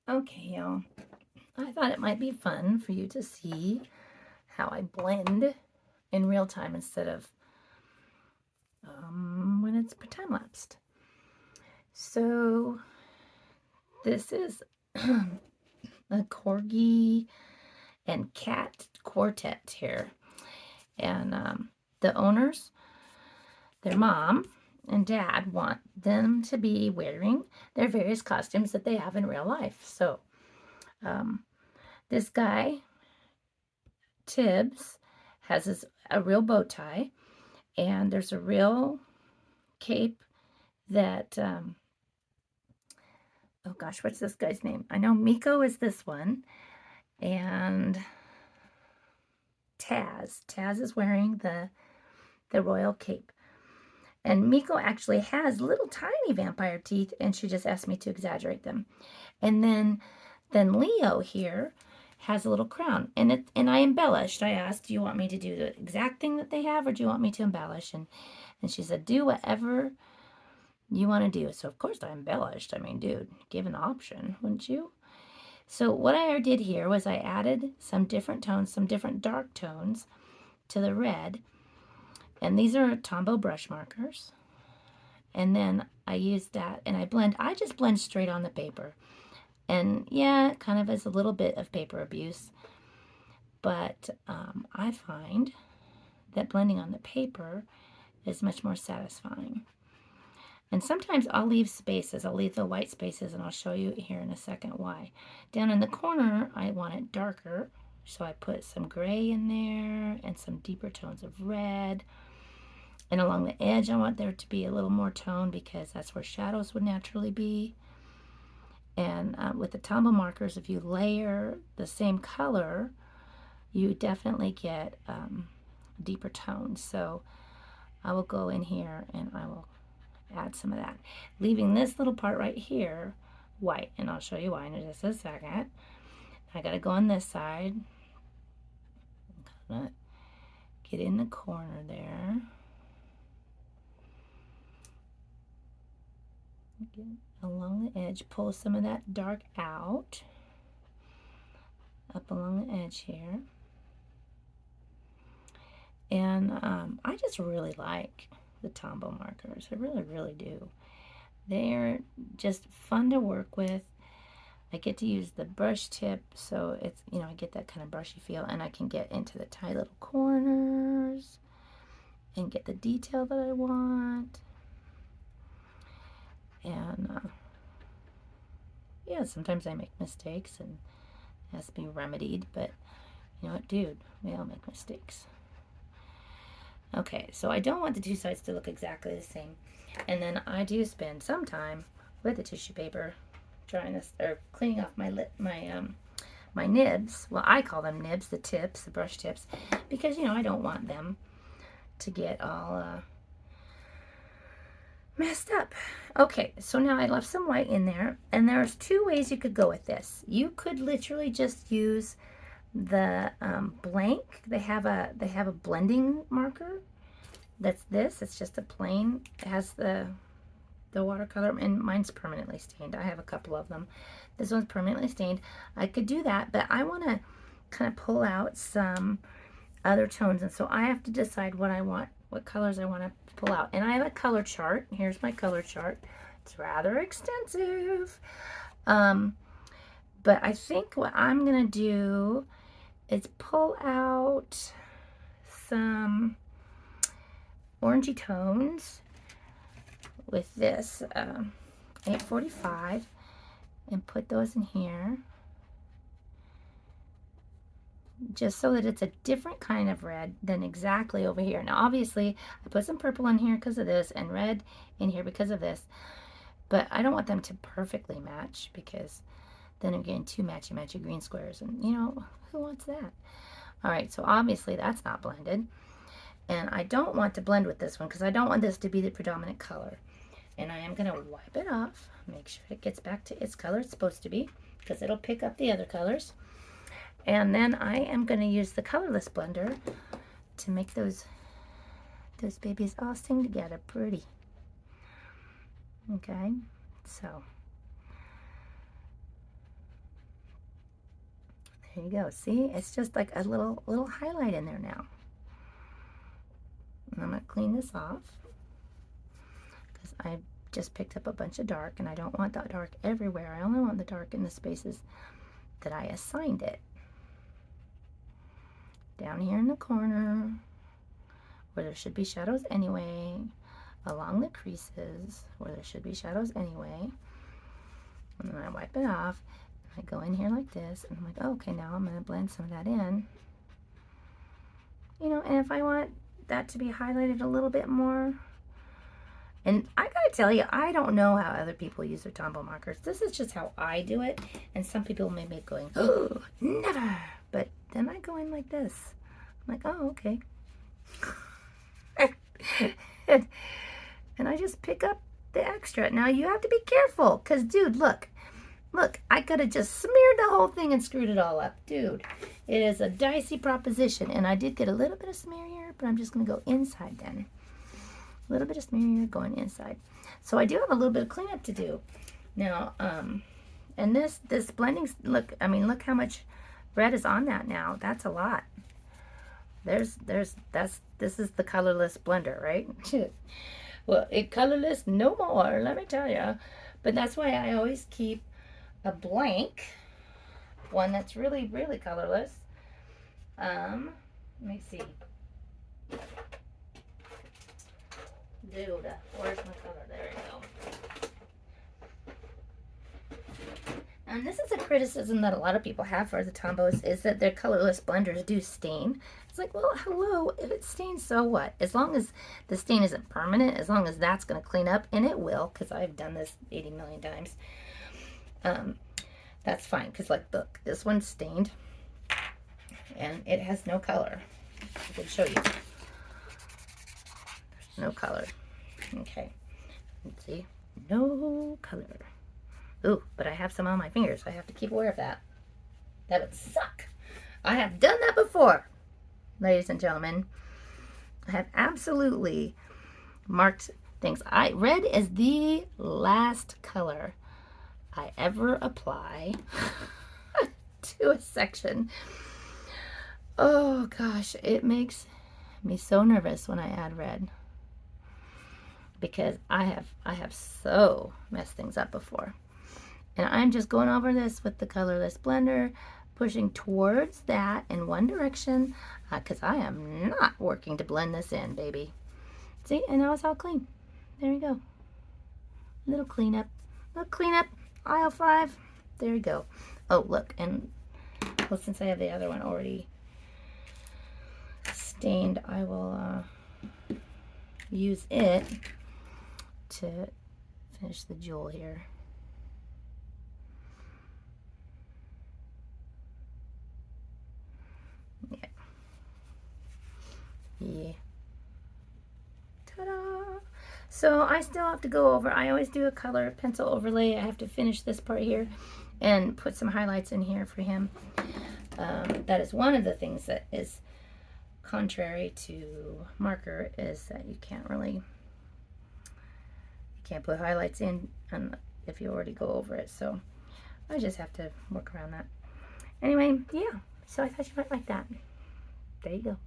Okay, y'all. I thought it might be fun for you to see how I blend in real time instead of when it's time lapsed. So this is a corgi and cat quartet here, and the owners, their mom and dad, want them to be wearing their various costumes that they have in real life. So this guy Tibbs has a real bow tie, and there's a real cape that oh gosh, what's this guy's name? I know Miko is this one, and Taz is wearing the royal cape. And Miko actually has little tiny vampire teeth, and she just asked me to exaggerate them. And then Leo here has a little crown, and I embellished. I asked, do you want me to do the exact thing that they have, or do you want me to embellish? And she said, do whatever you want to do. So of course I embellished. I mean, dude, give an option, wouldn't you? So what I did here was I added some different tones, some different dark tones to the red. And these are Tombow brush markers. And then I use that and I just blend straight on the paper. And yeah, it kind of is a little bit of paper abuse, but I find that blending on the paper is much more satisfying. And sometimes I'll leave spaces. I'll leave the white spaces, and I'll show you here in a second why. Down in the corner, I want it darker, so I put some gray in there and some deeper tones of red. And along the edge, I want there to be a little more tone because that's where shadows would naturally be. And with the Tombow markers, if you layer the same color, you definitely get deeper tones. So I will go in here and I will add some of that, leaving this little part right here white, and I'll show you why in just a second. I gotta go on this side, get in the corner there, get along the edge, pull some of that dark out up along the edge here. And I just really like the Tombow markers. I really do. They're just fun to work with. I get to use the brush tip, so it's, I get that kind of brushy feel, and I can get into the tiny little corners and get the detail that I want. And yeah, sometimes I make mistakes and it has to be remedied, but you know what, dude, we all make mistakes. Okay, so I don't want the two sides to look exactly the same. And then I do spend some time with the tissue paper trying this, or cleaning off my nibs. Well, I call them nibs, the tips, the brush tips, because I don't want them to get all messed up. Okay, so now I left some white in there, and there's two ways you could go with this. You could literally just use the blank. They have a blending marker. That's this. It's just a plain. It has the watercolor, and mine's permanently stained. I have a couple of them. This one's permanently stained. I could do that, but I want to kind of pull out some other tones, and so I have to decide what I want, what colors I want to pull out. And I have a color chart. Here's my color chart. It's rather extensive, but I think what I'm gonna do is pull out some orangey tones with this 845 and put those in here, just so that it's a different kind of red than exactly over here. Now obviously I put some purple in here because of this and red in here because of this, but I don't want them to perfectly match, because then I'm getting two matchy green squares, and who wants that? All right, so obviously that's not blended, and I don't want to blend with this one because I don't want this to be the predominant color. And I am going to wipe it off, make sure it gets back to its color it's supposed to be, because it'll pick up the other colors. And then I am going to use the colorless blender to make those babies all sing together pretty. Okay, so There you go. See, it's just like a little highlight in there now. And I'm going to clean this off because I just picked up a bunch of dark and I don't want that dark everywhere. I only want the dark in the spaces that I assigned it. Down here in the corner where there should be shadows anyway, along the creases where there should be shadows anyway. And then I wipe it off. I go in here like this, and I'm like, oh, okay, now I'm going to blend some of that in. You know, and if I want that to be highlighted a little bit more, and I gotta tell you, I don't know how other people use their Tombow markers. This is just how I do it, and some people may be going, oh, never. But then I go in like this. I'm like, oh, okay. And I just pick up the extra. Now you have to be careful, because dude, look, I could have just smeared the whole thing and screwed it all up. Dude, it is a dicey proposition, and I did get a little bit of smear here, but I'm just going to go inside then. A little bit of smear here going inside. So I do have a little bit of cleanup to do. Now, and this blending, look how much red is on that now. That's a lot. This is the colorless blender, right? Well, it colorless no more, let me tell you. But that's why I always keep a blank one that's really, really colorless. Let me see. Dude, where's my color? There we go. And this is a criticism that a lot of people have for the Tombows, is that their colorless blenders do stain. It's like, well, hello, if it stains, so what? As long as the stain isn't permanent, as long as that's going to clean up, and it will, because I've done this 80 million times. That's fine, because like, look, this one's stained, and it has no color. I can show you. There's no color. Okay, let's see, no color. Ooh, but I have some on my fingers. I have to keep aware of that. That would suck. I have done that before, ladies and gentlemen. I have absolutely marked things. Red is the last color I ever apply to a section. Oh gosh, it makes me so nervous when I add red, because I have so messed things up before. And I'm just going over this with the colorless blender, pushing towards that in one direction, because I am not working to blend this in, baby. See, and now it's all clean. There you go. Little cleanup. Aisle 5. There you go. Oh, look, and well, since I have the other one already stained, I will use it to finish the jewel here. Yeah. Ta-da! So I still have to go over, I always do a color pencil overlay. I have to finish this part here and put some highlights in here for him. That is one of the things that is contrary to marker, is that you can't put highlights in if you already go over it. So I just have to work around that. Anyway, yeah, so I thought you might like that. There you go.